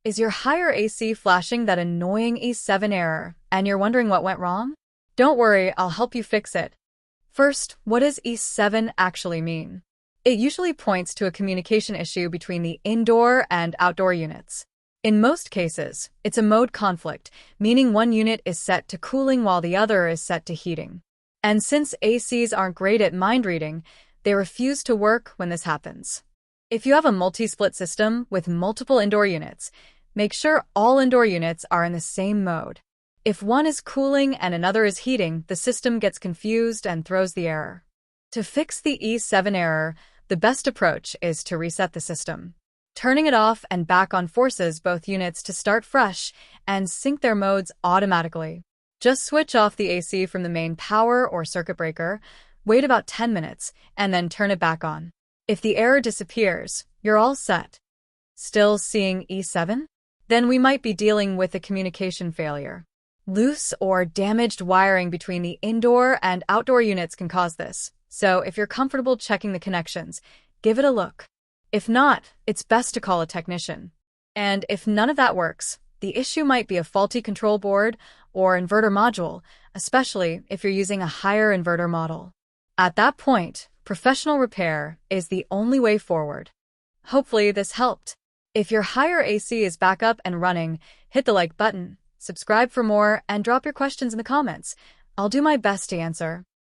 Is your higher AC flashing that annoying E7 error, and you're wondering what went wrong? Don't worry, I'll help you fix it. First, what does E7 actually mean? It usually points to a communication issue between the indoor and outdoor units. In most cases, it's a mode conflict, meaning one unit is set to cooling while the other is set to heating. And since ACs aren't great at mind reading, they refuse to work when this happens. If you have a multi-split system with multiple indoor units, make sure all indoor units are in the same mode. If one is cooling and another is heating, the system gets confused and throws the error. To fix the E7 error, the best approach is to reset the system. Turning it off and back on forces both units to start fresh and sync their modes automatically. Just switch off the AC from the main power or circuit breaker, wait about 10 minutes, and then turn it back on. If the error disappears, you're all set. Still seeing E7? Then we might be dealing with a communication failure. Loose or damaged wiring between the indoor and outdoor units can cause this, so if you're comfortable checking the connections, give it a look. If not, it's best to call a technician. And if none of that works, the issue might be a faulty control board or inverter module, especially if you're using a higher inverter model. At that point, professional repair is the only way forward. Hopefully this helped. If your higher AC is back up and running, hit the like button, subscribe for more, and drop your questions in the comments. I'll do my best to answer.